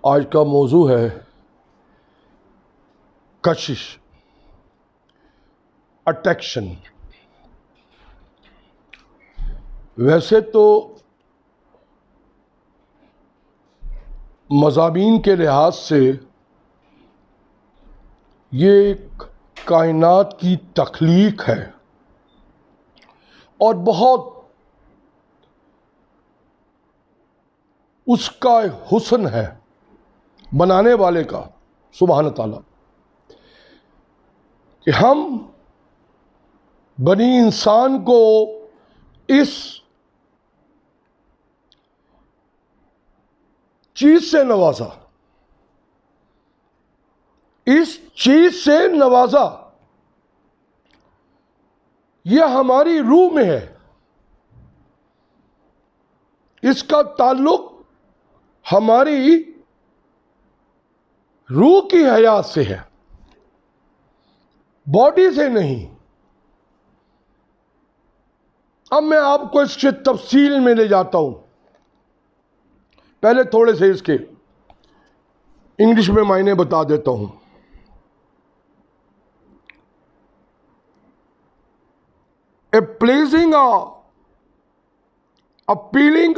آج کا موضوع ہے کشش، اٹیکشن۔ ویسے تو مضامین کے لحاظ سے یہ ایک کائنات کی تخلیق ہے اور بہت اس کا حسن ہے بنانے والے کا سبحانہ تعالیٰ، کہ ہم بنی انسان کو اس چیز سے نوازا، اس چیز سے نوازا، یہ ہماری روح میں ہے، اس کا تعلق ہماری روح کی حیات سے ہے، باڈی سے نہیں۔ اب میں آپ کو اس کے تفصیل میں لے جاتا ہوں۔ پہلے تھوڑے سے اس کے انگلش میں معنی بتا دیتا ہوں۔ A pleasing or appealing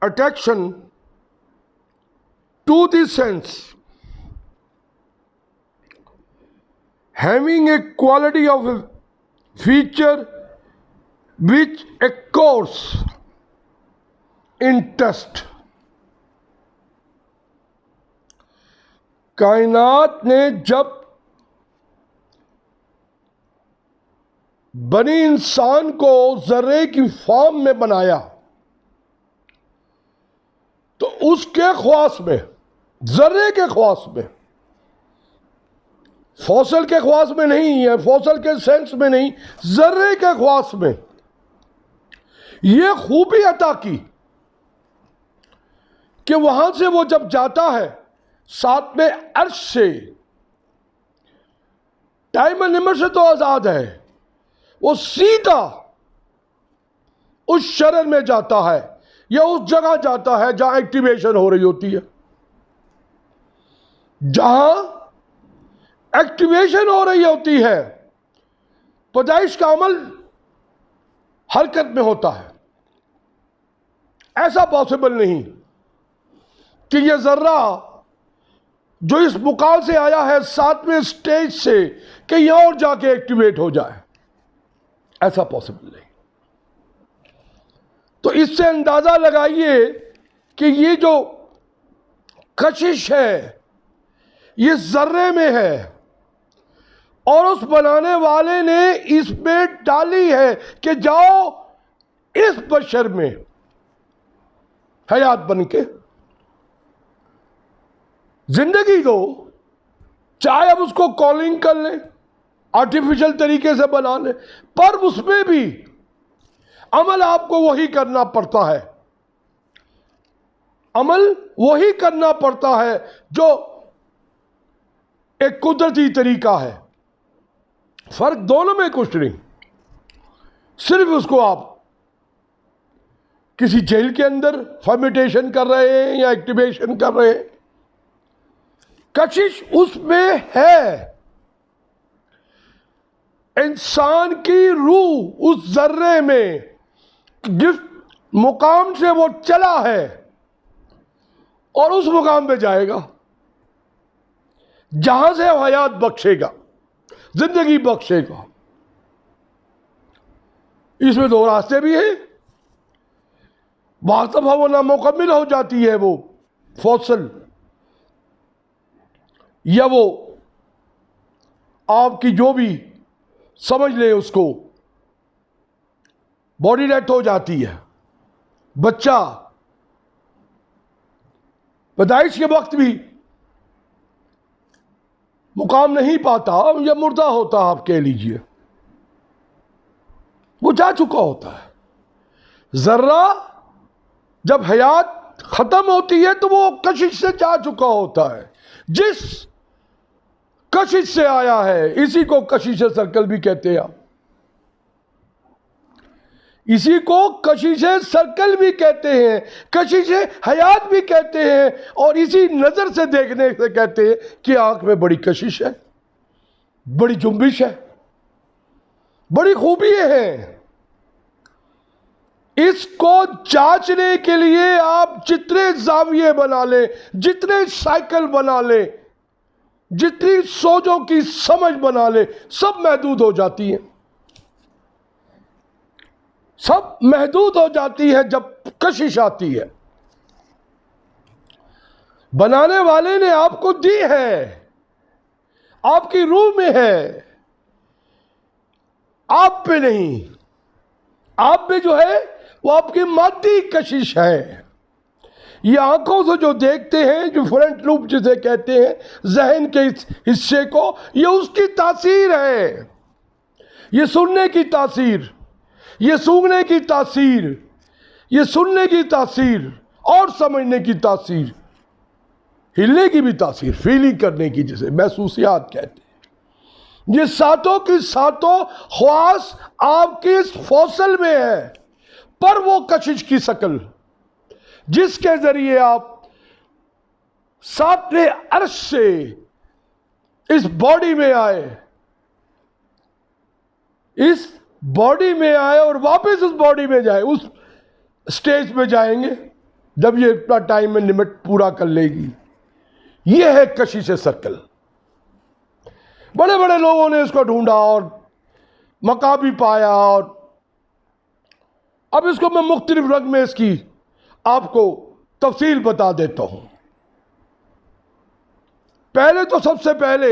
attraction to the sense, having a quality of a feature which occurs in taste۔ کائنات نے جب بنی انسان کو ذرے کی فارم میں بنایا تو اس کے خواص میں، ذرے کے خواص میں، فوسل کے خواص میں نہیں ہے، فوسل کے سینس میں نہیں، ذرے کے خواص میں یہ خوبی عطا کی کہ وہاں سے وہ جب جاتا ہے ساتویں عرش سے، ٹائم اینڈ نمبر سے تو آزاد ہے، وہ سیدھا اس شرر میں جاتا ہے یا اس جگہ جاتا ہے جہاں ایکٹیویشن ہو رہی ہوتی ہے۔ جہاں ایکٹیویشن ہو رہی ہوتی ہے پیدائش کا عمل حرکت میں ہوتا ہے۔ ایسا پاسبل نہیں کہ یہ ذرہ جو اس مقام سے آیا ہے ساتویں سٹیج سے کہ یہاں اور جا کے ایکٹیویٹ ہو جائے، ایسا پاسبل نہیں۔ تو اس سے اندازہ لگائیے کہ یہ جو کشش ہے یہ ذرے میں ہے اور اس بنانے والے نے اس میں ڈالی ہے کہ جاؤ اس بشر میں حیات بن کے زندگی دو، چاہے اب اس کو کالنگ کر لیں، آرٹیفیشل طریقے سے بنا لیں، پر اس میں بھی عمل آپ کو وہی کرنا پڑتا ہے، عمل وہی کرنا پڑتا ہے جو ایک قدرتی طریقہ ہے۔ فرق دونوں میں کچھ نہیں، صرف اس کو آپ کسی جیل کے اندر فرمیٹیشن کر رہے ہیں یا ایکٹیویشن کر رہے ہیں، کشش اس میں ہے۔ انسان کی روح اس ذرے میں جس مقام سے وہ چلا ہے اور اس مقام پہ جائے گا جہاں سے حیات بخشے گا، زندگی بخشے گا۔ اس میں دو راستے بھی ہیں۔ بعض دفعہ وہ نامکمل ہو جاتی ہے وہ فوسل، یا وہ آپ کی جو بھی سمجھ لیں اس کو باڈی ڈیتھ ہو جاتی ہے، بچہ پیدائش کے وقت بھی مقام نہیں پاتا یا مردہ ہوتا، آپ کہہ لیجئے، وہ جا چکا ہوتا ہے۔ ذرہ جب حیات ختم ہوتی ہے تو وہ کشش سے جا چکا ہوتا ہے، جس کشش سے آیا ہے اسی کو کشش سرکل بھی کہتے ہیں۔ اسی کو کشش سرکل بھی کہتے ہیں، کشش حیات بھی کہتے ہیں، اور اسی نظر سے دیکھنے سے کہتے ہیں کہ آنکھ میں بڑی کشش ہے، بڑی جنبش ہے، بڑی خوبیاں ہیں۔ اس کو جانچنے کے لیے آپ جتنے زاویے بنا لیں، جتنے سائیکل بنا لیں، جتنی سوچوں کی سمجھ بنا لیں، سب محدود ہو جاتی ہیں، سب محدود ہو جاتی ہے جب کشش آتی ہے۔ بنانے والے نے آپ کو دی ہے، آپ کی روح میں ہے، آپ پہ نہیں۔ آپ پہ جو ہے وہ آپ کی مادی کشش ہے۔ یہ آنکھوں سے جو دیکھتے ہیں، جو فرنٹ لوب جسے کہتے ہیں، ذہن کے اس حصے کو، یہ اس کی تاثیر ہے۔ یہ سننے کی تاثیر، یہ سونگھنے کی تاثیر، یہ سننے کی تاثیر اور سمجھنے کی تاثیر، ہلنے کی بھی تاثیر، فیلنگ کرنے کی، جسے محسوسیات کہتے ہیں۔ یہ ساتوں کی ساتوں خواص آپ کے اس فوصل میں ہے، پر وہ کشش کی شکل جس کے ذریعے آپ ساتویں عرش سے اس باڈی میں آئے، اس باڈی میں آئے اور واپس اس باڈی میں جائے، اس سٹیج پہ جائیں گے جب یہ اپنا ٹائم میں لمٹ پورا کر لے گی۔ یہ ہے کشش سرکل۔ بڑے بڑے لوگوں نے اس کو ڈھونڈا اور مقامی پایا، اور اب اس کو میں مختلف رنگ میں اس کی آپ کو تفصیل بتا دیتا ہوں۔ پہلے تو سب سے پہلے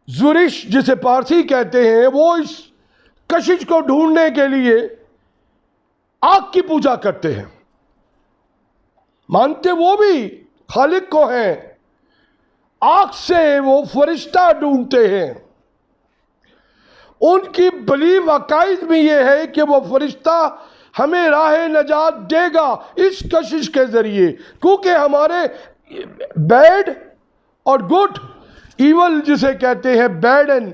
زورش جسے پارسی کہتے ہیں، وہ اس کشش کو ڈھونڈنے کے لیے آنکھ کی پوجا کرتے ہیں، مانتے وہ بھی خالق کو ہیں، آنکھ سے وہ فرشتہ ڈھونڈتے ہیں۔ ان کی بلیف عقائد میں یہ ہے کہ وہ فرشتہ ہمیں راہ نجات دے گا اس کشش کے ذریعے، کیونکہ ہمارے بیڈ اور گڈ، ایول جسے کہتے ہیں، بیڈ اینڈ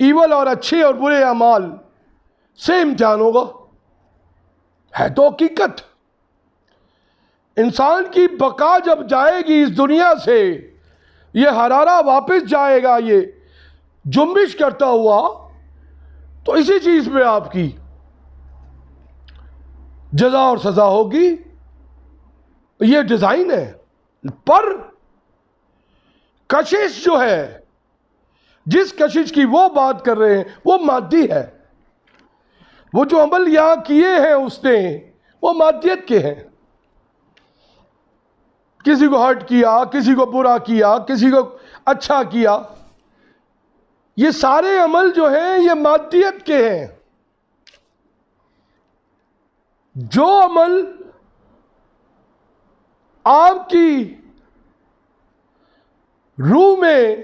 ایول، اور اچھے اور برے اعمال سے امتحان ہوگا۔ ہے تو حقیقت۔ انسان کی بقا جب جائے گی اس دنیا سے، یہ حرارہ واپس جائے گا، یہ جنبش کرتا ہوا، تو اسی چیز پہ آپ کی جزا اور سزا ہوگی۔ یہ ڈیزائن ہے۔ پر کشش جو ہے، جس کشش کی وہ بات کر رہے ہیں، وہ مادی ہے۔ وہ جو عمل یہاں کیے ہیں اس نے، وہ مادیت کے ہیں۔ کسی کو ہرٹ کیا، کسی کو برا کیا، کسی کو اچھا کیا، یہ سارے عمل جو ہیں یہ مادیت کے ہیں۔ جو عمل آپ کی روح میں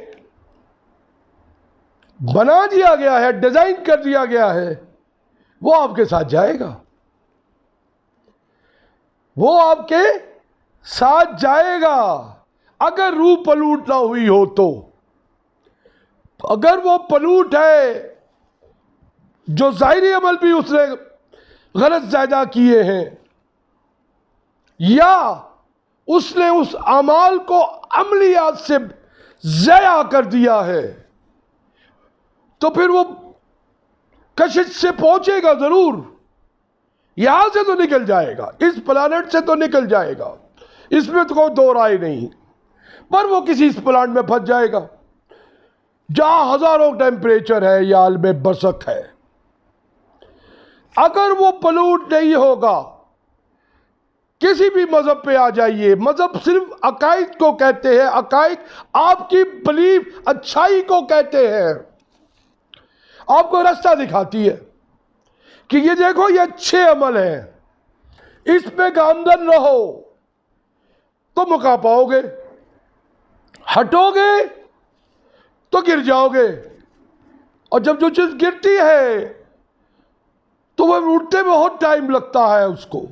بنا دیا گیا ہے، ڈیزائن کر دیا گیا ہے، وہ آپ کے ساتھ جائے گا، وہ آپ کے ساتھ جائے گا۔ اگر روح پلوٹ نہ ہوئی ہو تو، اگر وہ پلوٹ ہے، جو ظاہری عمل بھی اس نے غلط زیادہ کیے ہیں، یا اس نے اس اعمال کو عملیات سے ضائع کر دیا ہے، تو پھر وہ کشش سے پہنچے گا ضرور۔ یہاں سے تو نکل جائے گا، اس پلانٹ سے تو نکل جائے گا، اس میں تو کوئی دو رائے نہیں، پر وہ کسی اس پلانٹ میں پھنس جائے گا جہاں ہزاروں ٹیمپریچر ہے یا عالم برزخ ہے۔ اگر وہ پلوٹ نہیں ہوگا، کسی بھی مذہب پہ آ جائیے، مذہب صرف عقائد کو کہتے ہیں، عقائد آپ کی بلیف اچھائی کو کہتے ہیں، آپ کو راستہ دکھاتی ہے کہ یہ دیکھو یہ اچھے عمل ہیں، اس پہ گامزن رہو تو مکا پاؤ گے، ہٹو گے تو گر جاؤ گے، اور جب جو چیز گرتی ہے تو وہ اٹھتے میں بہت ٹائم لگتا ہے اس کو۔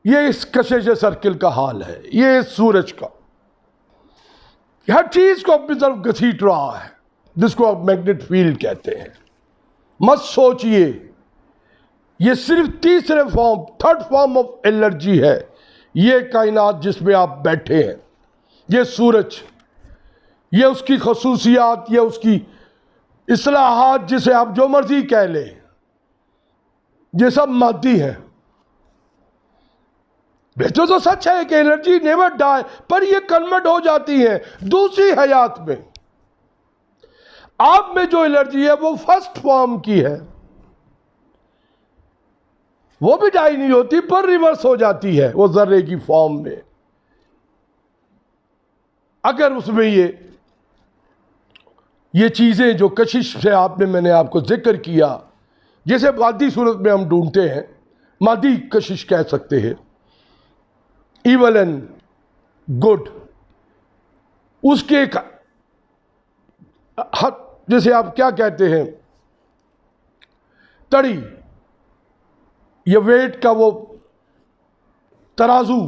یہ اس کشش سرکل کا حال ہے، یہ اس سورج کا ہر چیز کو اپنی طرف گھسیٹ رہا ہے، جس کو آپ میگنیٹ فیلڈ کہتے ہیں، مت سوچئے یہ صرف تیسرے form, third form of allergy ہے، یہ کائنات جس میں آپ بیٹھے ہیں، یہ سورج، یہ اس کی خصوصیات، یہ اس کی اصلاحات، جسے آپ جو مرضی کہہ لیں، یہ سب مادی ہے۔ بہتر تو سچ ہے کہ انرجی نیور ڈائی، پر یہ کنورٹ ہو جاتی ہے دوسری حیات میں۔ آپ میں جو الرجی ہے وہ فرسٹ فارم کی ہے، وہ بھی ڈائی نہیں ہوتی پر ریورس ہو جاتی ہے وہ ذرے کی فارم میں۔ اگر اس میں یہ چیزیں جو کشش سے میں نے آپ کو ذکر کیا، جیسے مادی صورت میں ہم ڈھونڈتے ہیں، مادی کشش کہہ سکتے ہیں، ایول اینڈ گڈ، اس کے ایک حد، جیسے آپ کیا کہتے ہیں، تڑی یا ویٹ کا وہ ترازو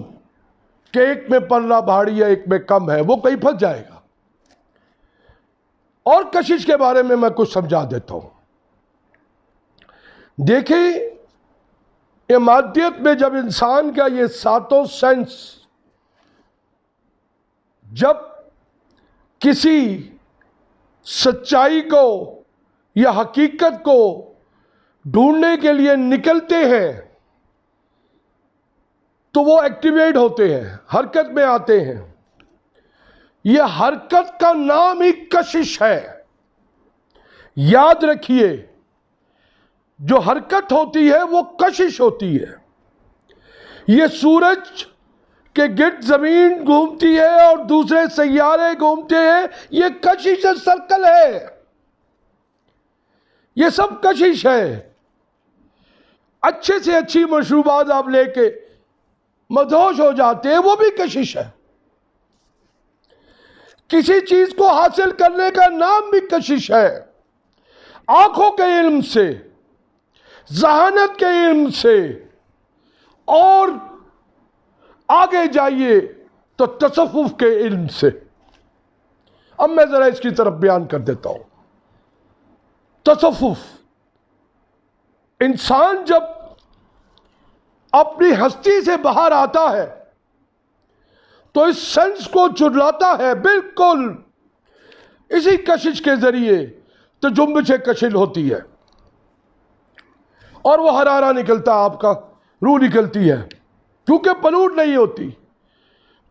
کہ ایک میں پلہ بھاری ہے ایک میں کم ہے، وہ کہیں پھنس جائے گا۔ اور کشش کے بارے میں کچھ سمجھا دیتا ہوں۔ دیکھیں، یہ مادیت میں جب انسان کا یہ ساتوں سینس جب کسی سچائی کو یا حقیقت کو ڈھونڈنے کے لیے نکلتے ہیں تو وہ ایکٹیویٹ ہوتے ہیں، حرکت میں آتے ہیں۔ یہ حرکت کا نام ہی کشش ہے۔ یاد رکھیے، جو حرکت ہوتی ہے وہ کشش ہوتی ہے۔ یہ سورج کے گرد زمین گھومتی ہے اور دوسرے سیارے گھومتے ہیں، یہ کشش سرکل ہے، یہ سب کشش ہے۔ اچھے سے اچھی مشروبات آپ لے کے مدہوش ہو جاتے ہیں، وہ بھی کشش ہے۔ کسی چیز کو حاصل کرنے کا نام بھی کشش ہے۔ آنکھوں کے علم سے، ذہانت کے علم سے، اور آگے جائیے تو تصوف کے علم سے۔ اب میں ذرا اس کی طرف بیان کر دیتا ہوں۔ تصوف، انسان جب اپنی ہستی سے باہر آتا ہے تو اس سینس کو چرلاتا ہے، بالکل اسی کشش کے ذریعے تو جنبش کشل ہوتی ہے اور وہ حرارہ نکلتا ہے، آپ کا روح نکلتی ہے، کیونکہ پلوٹ نہیں ہوتی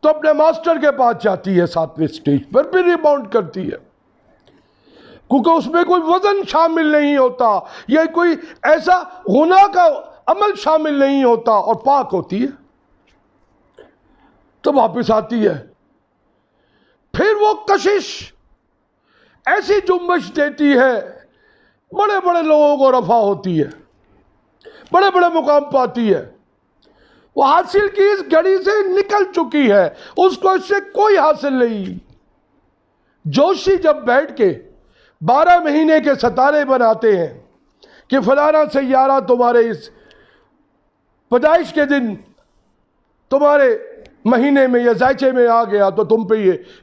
تو اپنے ماسٹر کے پاس جاتی ہے، ساتویں سٹیج پر بھی ریباؤنڈ کرتی ہے، کیونکہ اس میں کوئی وزن شامل نہیں ہوتا یا کوئی ایسا گناہ کا عمل شامل نہیں ہوتا اور پاک ہوتی ہے تو واپس آتی ہے۔ پھر وہ کشش ایسی جنبش دیتی ہے، بڑے بڑے لوگوں کو رفع ہوتی ہے، بڑے بڑے مقام پاتی ہے۔ وہ حاصل کی اس گھڑی سے نکل چکی ہے، اس کو اس سے کوئی حاصل نہیں۔ جوشی جب بیٹھ کے 12 مہینے کے ستارے بناتے ہیں کہ فلانا سیارہ تمہارے اس پیدائش کے دن تمہارے مہینے میں یا زائچے میں آ گیا تو تم پہ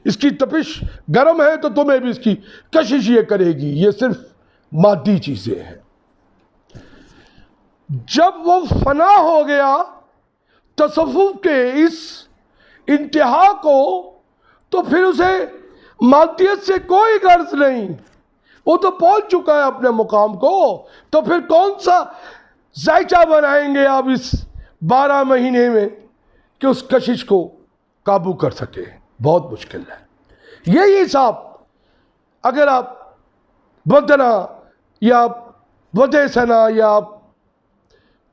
اس کی تپش گرم ہے تو تمہیں بھی اس کی کشش یہ کرے گی، یہ صرف مادی چیزیں ہیں۔ جب وہ فنا ہو گیا تصوف کے اس انتہا کو، تو پھر اسے مادیت سے کوئی غرض نہیں، وہ تو پہنچ چکا ہے اپنے مقام کو، تو پھر کون سا ذائچہ بنائیں گے آپ اس 12 مہینے میں کہ اس کشش کو قابو کر سکے؟ بہت مشکل ہے۔ یہی حساب اگر آپ ودنا یا ودیسنا یا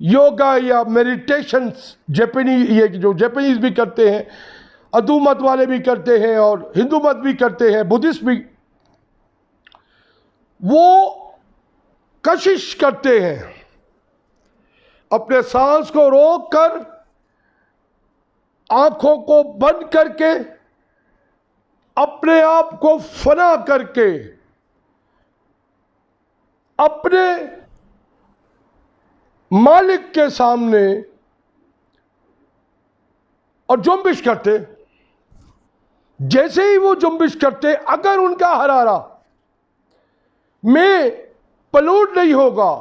یوگا یا میڈیٹیشنز، یہ جو جیپنیز بھی کرتے ہیں، ادو مت والے بھی کرتے ہیں اور ہندو مت بھی کرتے ہیں، بدھسٹ بھی، وہ کشش کرتے ہیں اپنے سانس کو روک کر، آنکھوں کو بند کر کے، اپنے آپ کو فنا کر کے، اپنے مالک کے سامنے، اور جنبش کرتے۔ جیسے ہی وہ جنبش کرتے، اگر ان کا حرارہ میں پلوٹ نہیں ہوگا،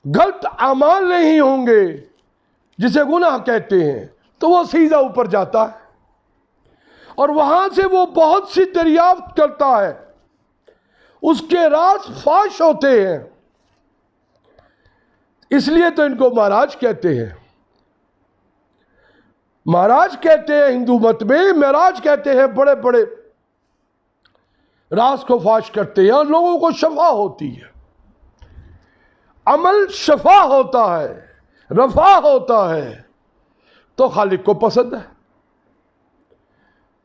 غلط اعمال نہیں ہوں گے جسے گناہ کہتے ہیں، تو وہ سیدھا اوپر جاتا ہے اور وہاں سے وہ بہت سی دریافت کرتا ہے، اس کے راز فاش ہوتے ہیں۔ اس لیے تو ان کو معراج کہتے ہیں۔ معراج کہتے ہیں ہندو مت میں، معراج کہتے ہیں بڑے بڑے راز کو فاش کرتے ہیں اور لوگوں کو شفا ہوتی ہے۔ عمل شفا ہوتا ہے، رفع ہوتا ہے، تو خالق کو پسند ہے،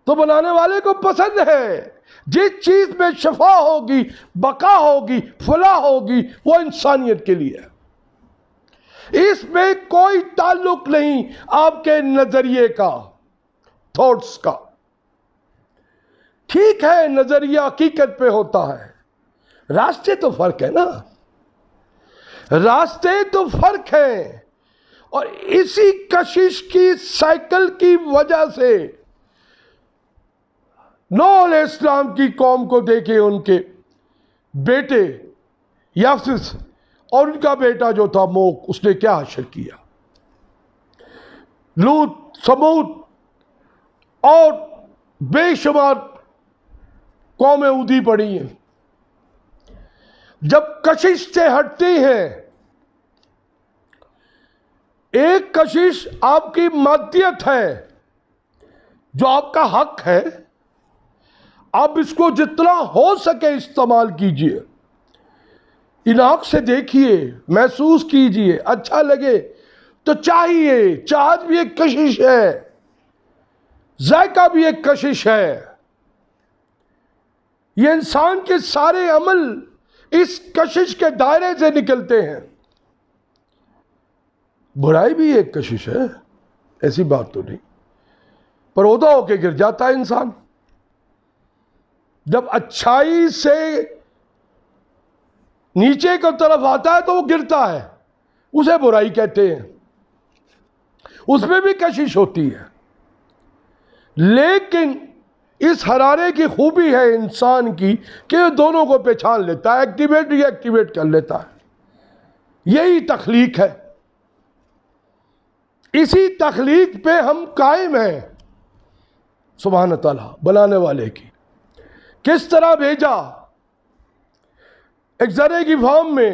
تو بنانے والے کو پسند ہے۔ جس چیز میں شفا ہوگی، بقا ہوگی، فلاح ہوگی، وہ انسانیت کے لیے ہے۔ اس میں کوئی تعلق نہیں آپ کے نظریے کا، تھاٹس کا۔ ٹھیک ہے نظریہ حقیقت پہ ہوتا ہے، راستے تو فرق ہے نا، راستے تو فرق ہیں۔ اور اسی کشش کی سائیکل کی وجہ سے نوح علیہ السلام کی قوم کو دیکھے، ان کے بیٹے یافس اور ان کا بیٹا جو تھا موک، اس نے کیا حشر کیا۔ لوط، سمود اور بے شمار قومیں اودھی پڑی ہیں۔ جب کشش سے ہٹتی ہیں، ایک کشش آپ کی مادیت ہے جو آپ کا حق ہے، آپ اس کو جتنا ہو سکے استعمال کیجئے، اناق سے دیکھیے، محسوس کیجئے، اچھا لگے تو چاہیے۔ چاہت بھی ایک کشش ہے، ذائقہ بھی ایک کشش ہے۔ یہ انسان کے سارے عمل اس کشش کے دائرے سے نکلتے ہیں۔ برائی بھی ایک کشش ہے، ایسی بات تو نہیں، پر عہدہ ہو کے گر جاتا ہے انسان۔ جب اچھائی سے نیچے کی طرف آتا ہے تو وہ گرتا ہے، اسے برائی کہتے ہیں، اس میں بھی کشش ہوتی ہے۔ لیکن اس حرارے کی خوبی ہے انسان کی کہ وہ دونوں کو پہچان لیتا ہے، ایکٹیویٹ ری ایکٹیویٹ کر لیتا ہے۔ یہی تخلیق ہے، اسی تخلیق پہ ہم قائم ہیں۔ سبحان تعالیٰ بنانے والے کی کس طرح بھیجا ایک ذرے کی فارم میں،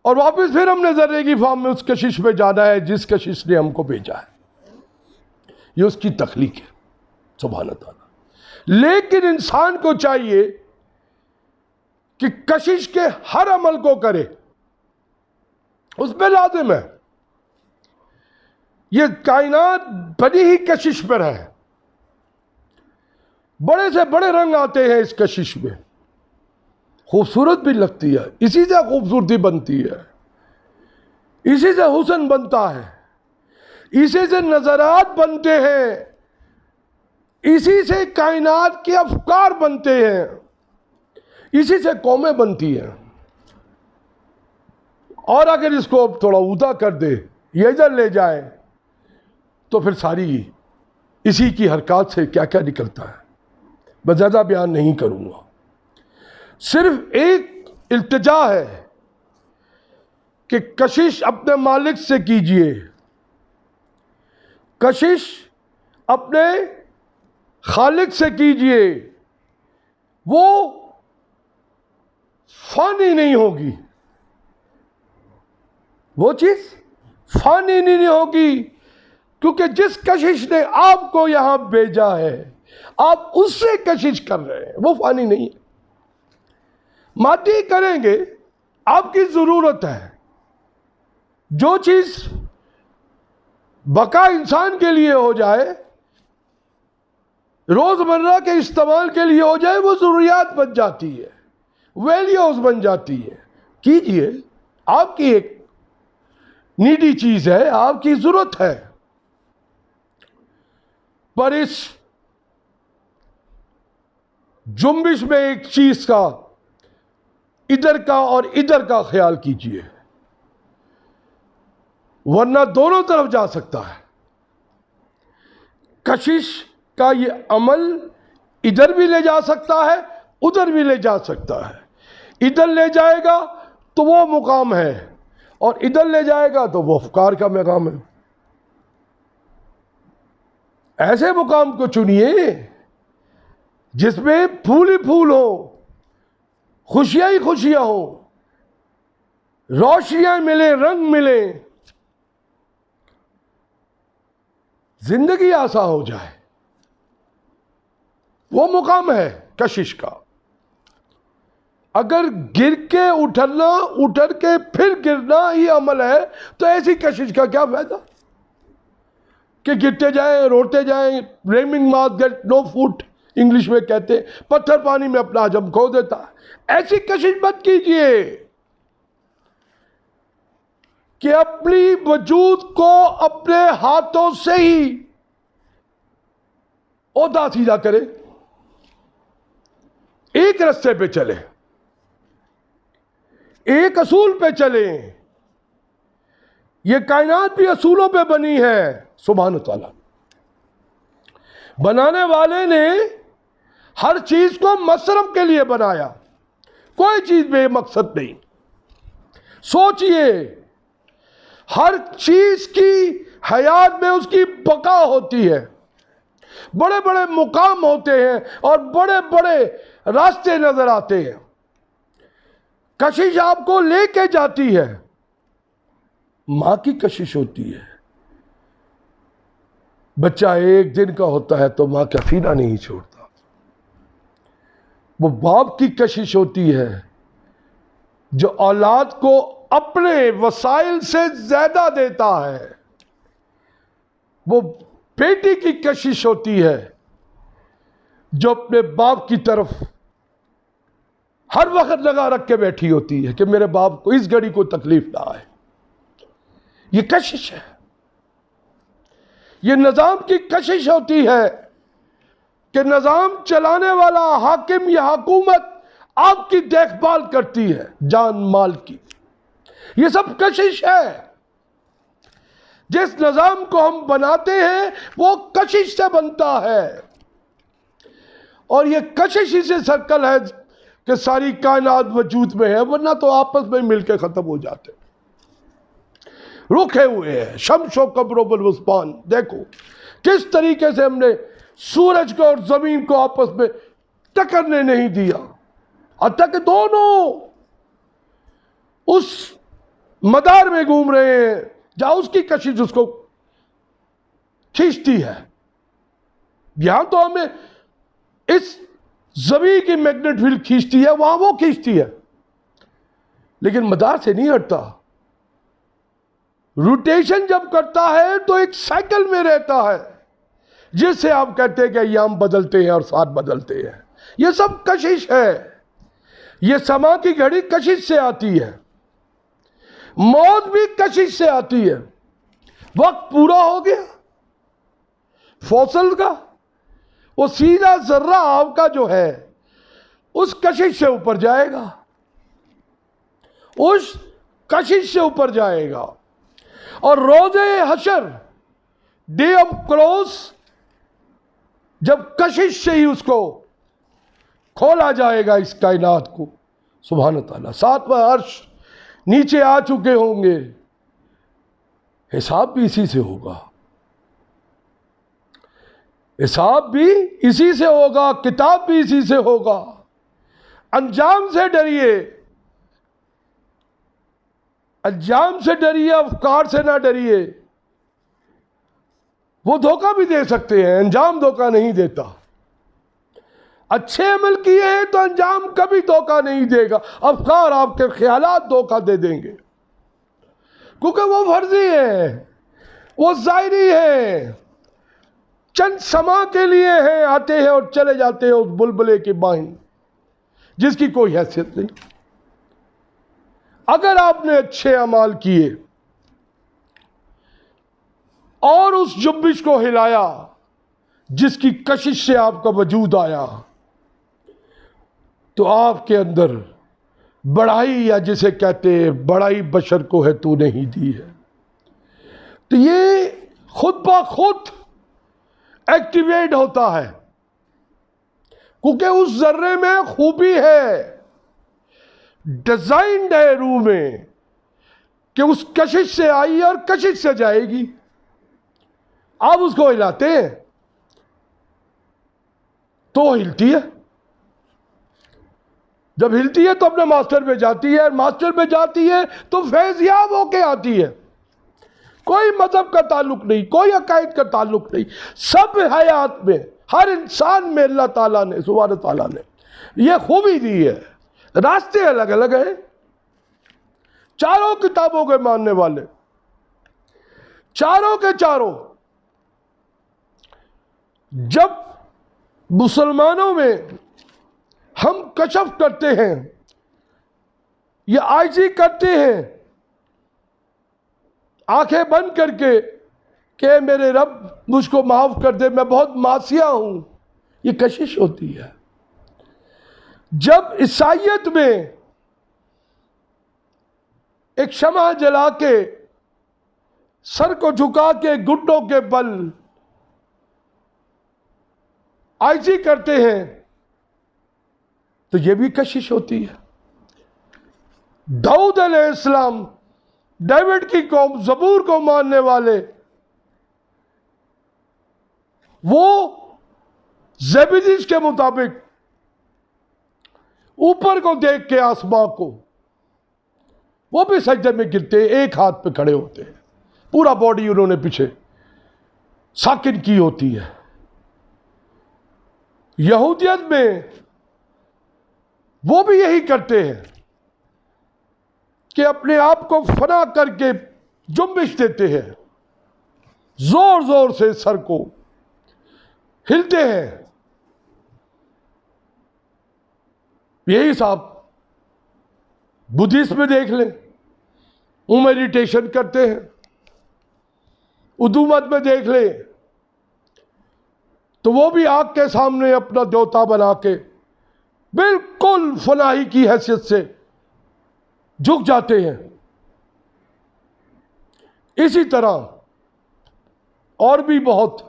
اور واپس پھر ہم نے ذرے کی فارم میں اس کشش میں جانا ہے جس کشش نے ہم کو بھیجا ہے۔ یہ اس کی تخلیق ہے، سبحان تعالیٰ۔ لیکن انسان کو چاہیے کہ کشش کے ہر عمل کو کرے، اس پہ لازم ہے۔ یہ کائنات بڑی ہی کشش پر ہے، بڑے سے بڑے رنگ آتے ہیں اس کشش میں، خوبصورت بھی لگتی ہے، اسی سے خوبصورتی بنتی ہے، اسی سے حسن بنتا ہے، اسی سے نظرات بنتے ہیں، اسی سے کائنات کے افکار بنتے ہیں، اسی سے قومیں بنتی ہیں۔ اور اگر اس کو تھوڑا اوندا کر دے، یہ ادھر لے جائے، تو پھر ساری اسی کی حرکات سے کیا کیا نکلتا ہے، میں زیادہ بیان نہیں کروں گا۔ صرف ایک التجا ہے کہ کشش اپنے مالک سے کیجئے، کشش اپنے خالق سے کیجئے، وہ فانی نہیں ہوگی، وہ چیز فانی نہیں ہوگی، کیونکہ جس کشش نے آپ کو یہاں بھیجا ہے، آپ اس سے کشش کر رہے ہیں، وہ فانی نہیں ہے۔ مادی کریں گے، آپ کی ضرورت ہے، جو چیز بقا انسان کے لیے ہو جائے، روزمرہ کے استعمال کے لیے ہو جائے، وہ ضروریات بن جاتی ہے، ویلیوز بن جاتی ہے۔ کیجئے، آپ کی ایک نیڈی چیز ہے، آپ کی ضرورت ہے، پر اس جنبش میں ایک چیز کا، ادھر کا اور ادھر کا خیال کیجئے، ورنہ دونوں طرف جا سکتا ہے۔ کشش کا یہ عمل ادھر بھی لے جا سکتا ہے، ادھر بھی لے جا سکتا ہے۔ ادھر لے جائے گا تو وہ مقام ہے، اور ادھر لے جائے گا تو وہ افکار کا مقام ہے۔ ایسے مقام کو چنیے جس میں پھول ہی پھول ہو، خوشیاں ہی خوشیاں ہو، روشنیاں ملے، رنگ ملے، زندگی آسان ہو جائے۔ وہ مقام ہے کشش کا۔ اگر گر کے اٹھنا، اٹھر کے پھر گرنا ہی عمل ہے تو ایسی کشش کا کیا فائدہ کہ گرتے جائیں، روڑتے جائیں۔ ریمنگ ماؤتھ گیٹ نو فوٹ انگلش میں کہتے ہیں، پتھر پانی میں اپنا حجم کھو دیتا ہے۔ ایسی کشش مت کیجئے کہ اپنی وجود کو اپنے ہاتھوں سے ہی عہدہ سیدھا کرے۔ ایک رستے پہ چلے، ایک اصول پہ چلیں۔ یہ کائنات بھی اصولوں پہ بنی ہے۔ سبحان تعالیٰ، بنانے والے نے ہر چیز کو مصرف کے لیے بنایا، کوئی چیز بے مقصد نہیں۔ سوچئے، ہر چیز کی حیات میں اس کی بقا ہوتی ہے، بڑے بڑے مقام ہوتے ہیں اور بڑے بڑے راستے نظر آتے ہیں۔ کشش آپ کو لے کے جاتی ہے۔ ماں کی کشش ہوتی ہے، بچہ ایک دن کا ہوتا ہے تو ماں کا سینہ نہیں چھوڑتا۔ وہ باپ کی کشش ہوتی ہے جو اولاد کو اپنے وسائل سے زیادہ دیتا ہے۔ وہ بیٹی کی کشش ہوتی ہے جو اپنے باپ کی طرف ہر وقت لگا رکھ کے بیٹھی ہوتی ہے کہ میرے باپ کو اس گھڑی کو تکلیف نہ آئے۔ یہ کشش ہے۔ یہ نظام کی کشش ہوتی ہے کہ نظام چلانے والا حاکم یا حکومت آپ کی دیکھ بھال کرتی ہے، جان مال کی۔ یہ سب کشش ہے۔ جس نظام کو ہم بناتے ہیں وہ کشش سے بنتا ہے، اور یہ کشش ہی سے سرکل ہے کہ ساری کائنات وجود میں ہے، ورنہ تو آپس میں مل کے ختم ہو جاتے، رکھے ہوئے ہیں۔ شمس و قمر بالحسبان، دیکھو کس طریقے سے ہم نے سورج کو اور زمین کو آپس میں ٹکرنے نہیں دیا، حتیٰ کہ دونوں اس مدار میں گھوم رہے ہیں جہاں اس کی کشش اس کو کھینچتی ہے۔ یہاں تو ہمیں اس زمین کی میگنیٹ فیلڈ کھینچتی ہے، وہاں وہ کھینچتی ہے، لیکن مدار سے نہیں ہٹتا۔ روٹیشن جب کرتا ہے تو ایک سائیکل میں رہتا ہے، جس سے آپ کہتے ہیں کہ ایام بدلتے ہیں اور ساتھ بدلتے ہیں۔ یہ سب کشش ہے۔ یہ سما کی گھڑی کشش سے آتی ہے، موت بھی کشش سے آتی ہے۔ وقت پورا ہو گیا فوصل کا، وہ سیدھا ذرہ آپ کا جو ہے اس کشش سے اوپر جائے گا، اس کشش سے اوپر جائے گا۔ اور روز حشر، ڈے آف کروس، جب کشش سے ہی اس کو کھولا جائے گا اس کائنات کو، سبحان تعالیٰ، ساتواں عرش نیچے آ چکے ہوں گے، حساب بھی اسی سے ہوگا، حساب بھی اسی سے ہوگا، کتاب بھی اسی سے ہوگا۔ انجام سے ڈریے، انجام سے ڈریے، افکار سے نہ ڈریے۔ وہ دھوکہ بھی دے سکتے ہیں، انجام دھوکہ نہیں دیتا۔ اچھے عمل کیے ہیں تو انجام کبھی دھوکہ نہیں دے گا، افکار آپ کے خیالات دھوکہ دے دیں گے، کیونکہ وہ فرضی ہیں، وہ ظاہری ہیں، چند سما کے لیے ہیں، آتے ہیں اور چلے جاتے ہیں اس بلبلے کی مانند جس کی کوئی حیثیت نہیں۔ اگر آپ نے اچھے اعمال کیے اور اس جنبش کو ہلایا جس کی کشش سے آپ کا وجود آیا، تو آپ کے اندر بڑائی، یا جسے کہتے ہیں بڑائی بشر کو ہے تو نہیں دی ہے، تو یہ خود بخود ایکٹیویٹ ہوتا ہے، کیونکہ اس ذرے میں خوبی ہے، ڈیزائنڈ ہے روح میں کہ اس کشش سے آئی اور کشش سے جائے گی. آپ اس کو ہلاتے ہیں تو ہلتی ہے. جب ہلتی ہے تو اپنے ماسٹر پہ جاتی ہے، اور ماسٹر پہ جاتی ہے تو فیضیاب ہو کے آتی ہے. کوئی مذہب کا تعلق نہیں، کوئی عقائد کا تعلق نہیں. سب حیات میں، ہر انسان میں اللہ تعالیٰ نے، سبحانہ تعالیٰ نے یہ خوبی دی ہے. راستے الگ الگ ہیں. چاروں کتابوں کے ماننے والے، چاروں کے چاروں، جب مسلمانوں میں ہم کشف کرتے ہیں یا عاجزی کرتے ہیں آنکھیں بند کر کے کہ میرے رب مجھ کو معاف کر دے، میں بہت معصیہ ہوں، یہ کشش ہوتی ہے. جب عیسائیت میں ایک شمع جلا کے سر کو جھکا کے گھٹنوں کے بل عاجزی کرتے ہیں تو یہ بھی کشش ہوتی ہے. داؤد علیہ السلام، ڈیوڈ کی قوم، زبور کو ماننے والے، وہ زیبدیس کے مطابق اوپر کو دیکھ کے آسمان کو، وہ بھی سجدے میں گرتے، ایک ہاتھ پہ کھڑے ہوتے ہیں، پورا باڈی انہوں نے پیچھے ساکن کی ہوتی ہے. یہودیت میں وہ بھی یہی کرتے ہیں کہ اپنے آپ کو فنا کر کے جنبش دیتے ہیں، زور زور سے سر کو ہلتے ہیں. یہی صاحب بدھسٹ میں دیکھ لیں، وہ میڈیٹیشن کرتے ہیں. ادومت میں دیکھ لیں تو وہ بھی آگ کے سامنے اپنا دیوتا بنا کے بالکل فنائی کی حیثیت سے جھک جاتے ہیں. اسی طرح اور بھی بہت،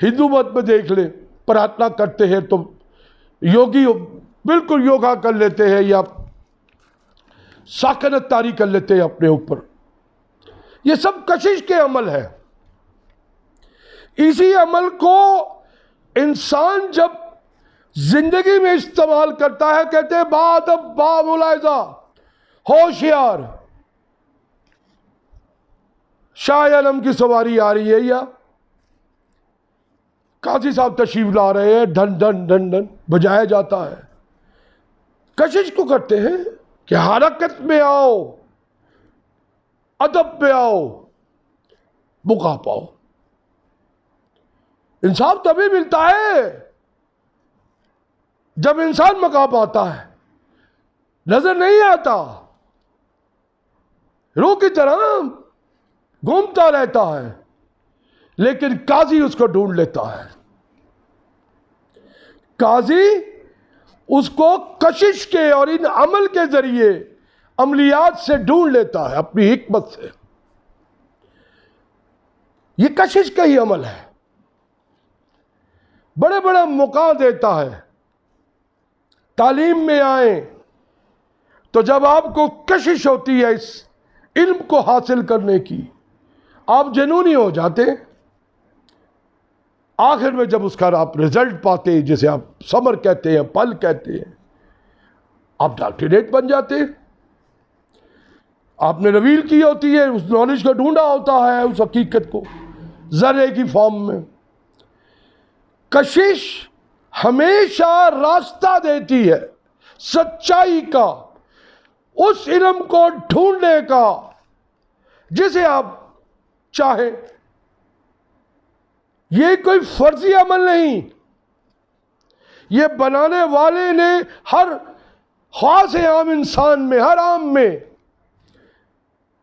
ہندو مت میں دیکھ لیں، پرارتھنا کرتے ہیں تو یوگی بالکل یوگا کر لیتے ہیں یا ساکنت طاری کر لیتے ہیں اپنے اوپر. یہ سب کشش کے عمل ہے. اسی عمل کو انسان جب زندگی میں استعمال کرتا ہے، کہتے ہیں بادب با ملاحظہ، ہوشیار. شاہ عالم کی سواری آ رہی ہے یا قاضی صاحب تشریف لا رہے ہیں، ڈھن ڈھن ڈھن ڈھن بجایا جاتا ہے. کشش کو کرتے ہیں کہ حرکت میں آؤ، ادب میں آؤ، بقا پاؤ. انصاف تبھی ملتا ہے جب انسان مقام آتا ہے، نظر نہیں آتا، روح کی طرح گھومتا رہتا ہے، لیکن قاضی اس کو ڈھونڈ لیتا ہے. قاضی اس کو کشش کے اور ان عمل کے ذریعے، عملیات سے ڈھونڈ لیتا ہے اپنی حکمت سے. یہ کشش کا ہی عمل ہے. بڑے بڑے موقع دیتا ہے. تعلیم میں آئیں تو جب آپ کو کشش ہوتی ہے اس علم کو حاصل کرنے کی، آپ جنونی ہو جاتے ہیں. آخر میں جب اس کا آپ رزلٹ پاتے ہیں، جسے آپ ثمر کہتے ہیں، پھل کہتے ہیں، آپ ڈاکٹریٹ بن جاتے ہیں. آپ نے ریویل کی ہوتی ہے، اس نالج کو ڈھونڈا ہوتا ہے، اس حقیقت کو ذرے کی فارم میں. کشش ہمیشہ راستہ دیتی ہے سچائی کا، اس علم کو ڈھونڈنے کا جسے آپ چاہیں. یہ کوئی فرضی عمل نہیں، یہ بنانے والے نے ہر خاص عام انسان میں، ہر عام میں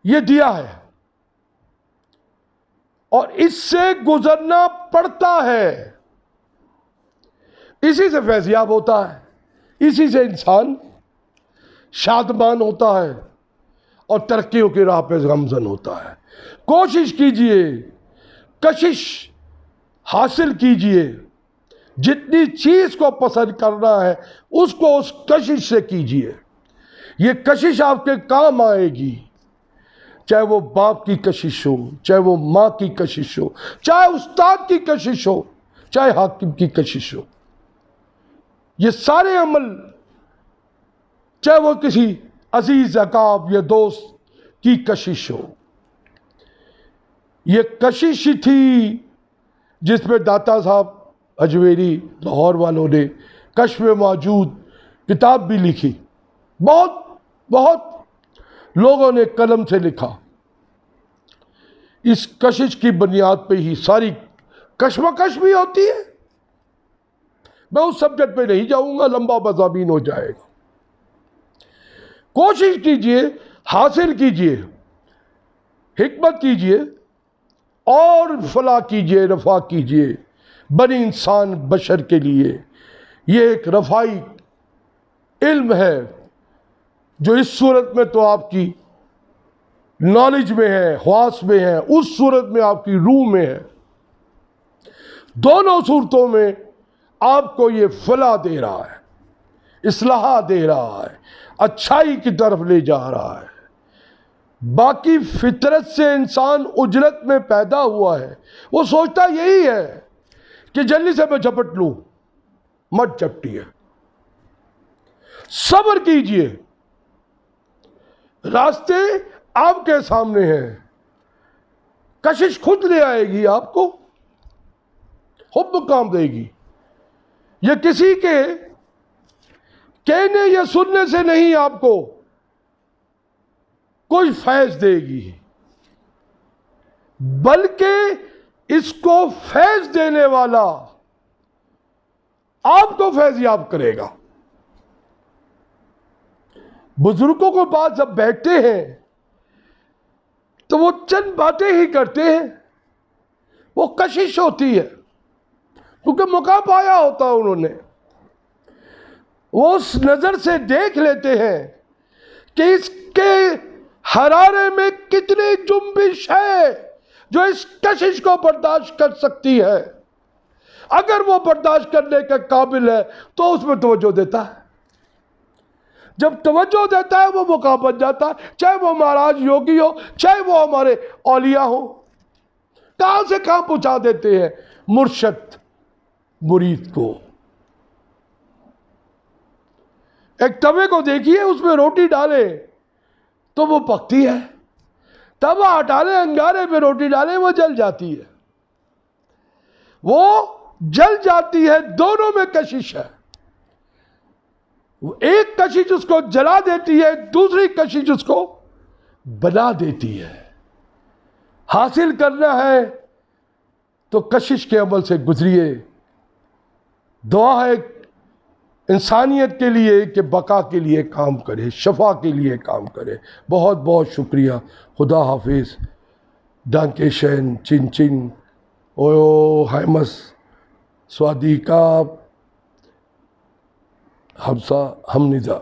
یہ دیا ہے، اور اس سے گزرنا پڑتا ہے. اسی سے فیضیاب ہوتا ہے، اسی سے انسان شادمان ہوتا ہے اور ترقیوں کی راہ پہ گامزن ہوتا ہے. کوشش کیجئے، کشش حاصل کیجئے. جتنی چیز کو پسند کرنا ہے اس کو اس کشش سے کیجئے. یہ کشش آپ کے کام آئے گی، چاہے وہ باپ کی کشش ہو، چاہے وہ ماں کی کشش ہو، چاہے استاد کی کشش ہو، چاہے حاکم کی کشش ہو، یہ سارے عمل، چاہے وہ کسی عزیز اقاب یا دوست کی کشش ہو، یہ کشش ہی تھی جس میں داتا صاحب اجمیری لاہور والوں نے کشف موجود کتاب بھی لکھی، بہت لوگوں نے قلم سے لکھا۔ اس کشش کی بنیاد پہ ہی ساری کشمکش بھی ہوتی ہے۔ میں اس سبجیکٹ پہ نہیں جاؤں گا، لمبا مضامین ہو جائے گا۔ کوشش کیجئے، حاصل کیجئے، حکمت کیجئے اور فلاح کیجئے، رفع کیجئے بنی انسان بشر کے لیے۔ یہ ایک رفائی علم ہے جو اس صورت میں تو آپ کی نالج میں ہے، حواس میں ہے، اس صورت میں آپ کی روح میں ہے۔ دونوں صورتوں میں آپ کو یہ فلاح دے رہا ہے، اصلاح دے رہا ہے، اچھائی کی طرف لے جا رہا ہے۔ باقی فطرت سے انسان اجرت میں پیدا ہوا ہے، وہ سوچتا یہی ہے کہ جلدی سے میں جھپٹ لوں، مت جھپٹیے، صبر کیجئے، راستے آپ کے سامنے ہیں، کشش خود لے آئے گی آپ کو، خود مقام دے گی۔ یہ کسی کے کہنے یا سننے سے نہیں آپ کو کوئی فیض دے گی، بلکہ اس کو فیض دینے والا آپ کو فیض یاب کرے گا۔ بزرگوں کو بعد جب بیٹھتے ہیں تو وہ چند باتیں ہی کرتے ہیں، وہ کشش ہوتی ہے کیونکہ موقع پایا ہوتا ہے انہوں نے۔ وہ اس نظر سے دیکھ لیتے ہیں کہ اس کے حرارے میں کتنی جنبش ہے جو اس کشش کو برداشت کر سکتی ہے۔ اگر وہ برداشت کرنے کے قابل ہے تو اس میں توجہ دیتا ہے، جب توجہ دیتا ہے وہ موقع بن جاتا ہے، چاہے وہ مہاراج یوگی ہو، چاہے وہ ہمارے اولیاء ہو۔ کہاں سے کہاں پہنچا دیتے ہیں مرشد مرید کو۔ ایک توے کو دیکھیے، اس میں روٹی ڈالے تو وہ پکتی ہے، توا ہٹالے انگارے پہ روٹی ڈالے وہ جل جاتی ہے، وہ جل جاتی ہے۔ دونوں میں کشش ہے، ایک کشش اس کو جلا دیتی ہے، دوسری کشش اس کو بنا دیتی ہے۔ حاصل کرنا ہے تو کشش کے عمل سے گزریے۔ دعا ہے انسانیت کے لیے کہ بقا کے لیے کام کرے، شفا کے لیے کام کرے۔ بہت بہت شکریہ۔ خدا حافظ۔ ڈانکے شین، چن چن، اویو ہائمس، سوادی کا، حمزہ، ہم ندا۔